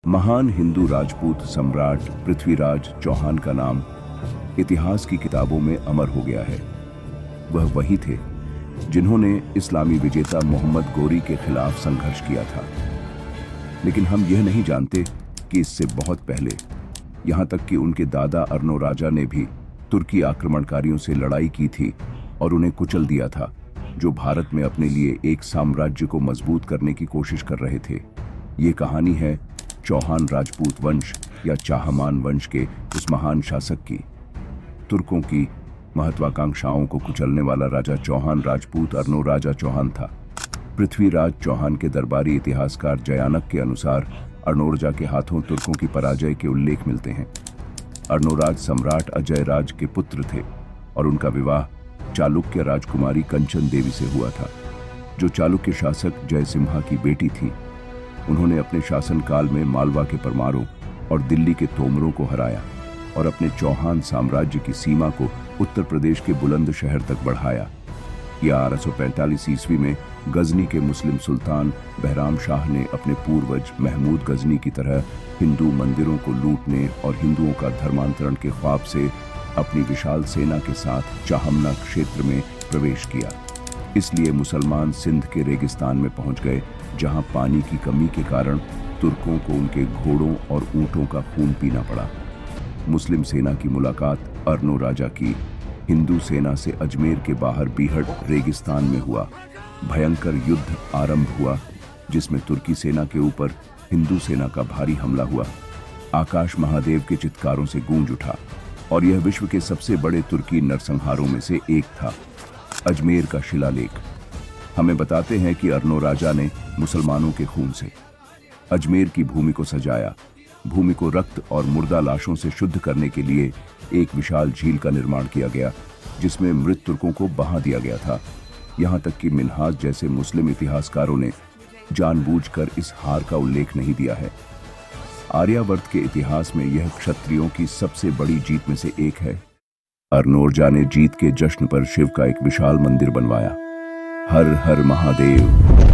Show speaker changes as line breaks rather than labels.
महान हिंदू राजपूत सम्राट पृथ्वीराज चौहान का नाम इतिहास की किताबों में अमर हो गया है। वह वही थे जिन्होंने इस्लामी विजेता मोहम्मद गोरी के खिलाफ संघर्ष किया था। लेकिन हम यह नहीं जानते कि इससे बहुत पहले, यहाँ तक कि उनके दादा अर्नोराजा ने भी तुर्की आक्रमणकारियों से लड़ाई की थी और उन्हें कुचल दिया था, जो भारत में अपने लिए एक साम्राज्य को मजबूत करने की कोशिश कर रहे थे। ये कहानी है चौहान राजपूत वंश या चाहमान वंश के उस महान शासक की। तुर्कों की महत्वाकांक्षाओं को कुचलने वाला राजा चौहान राजपूत अर्नोराजा चौहान था। पृथ्वीराज चौहान के दरबारी इतिहासकार जयानक के अनुसार अर्नोराजा के हाथों तुर्कों की पराजय के उल्लेख मिलते हैं। अर्नोराज सम्राट अजयराज के पुत्र थे और उनका विवाह चालुक्य राजकुमारी कंचन देवी से हुआ था, जो चालुक्य शासक जयसिम्हा की बेटी थी। उन्होंने अपने शासनकाल में मालवा के परमारों और दिल्ली के तोमरों को हराया और अपने चौहान साम्राज्य की सीमा को उत्तर प्रदेश के बुलंदशहर तक बढ़ाया। 1145 ईस्वी में गजनी के मुस्लिम सुल्तान बहराम शाह ने अपने पूर्वज महमूद गजनी की तरह हिंदू मंदिरों को लूटने और हिंदुओं का धर्मांतरण के ख्वाब से अपनी विशाल सेना के साथ चाहमना क्षेत्र में प्रवेश किया। इसलिए मुसलमान सिंध के रेगिस्तान में पहुंच गए, जहां पानी की कमी के कारण तुर्कों को उनके घोड़ों और ऊंटों का खून पीना पड़ा। मुस्लिम सेना की मुलाकात अर्नोराजा की हिंदू सेना से अजमेर के बाहर बीहड़ रेगिस्तान में हुआ। भयंकर युद्ध आरंभ हुआ, जिसमें तुर्की सेना के ऊपर हिंदू सेना का भारी हमला हुआ। आकाश महादेव के चित्कारों से गूंज उठा और यह विश्व के सबसे बड़े तुर्की नरसंहारों में से एक था। अजमेर का शिलालेख हमें बताते हैं कि अर्नोराजा ने मुसलमानों के खून से अजमेर की भूमि को सजाया। भूमि को रक्त और मुर्दा लाशों से शुद्ध करने के लिए एक विशाल झील का निर्माण किया गया, जिसमें मृत तुर्कों को बहा दिया गया था। यहाँ तक कि मिन्हाज जैसे मुस्लिम इतिहासकारों ने जानबूझकर इस हार का उल्लेख नहीं दिया है। आर्यावर्त के इतिहास में यह क्षत्रियों की सबसे बड़ी जीत में से एक है। अर्नोराजा ने जीत के जश्न पर शिव का एक विशाल मंदिर बनवाया। हर हर महादेव।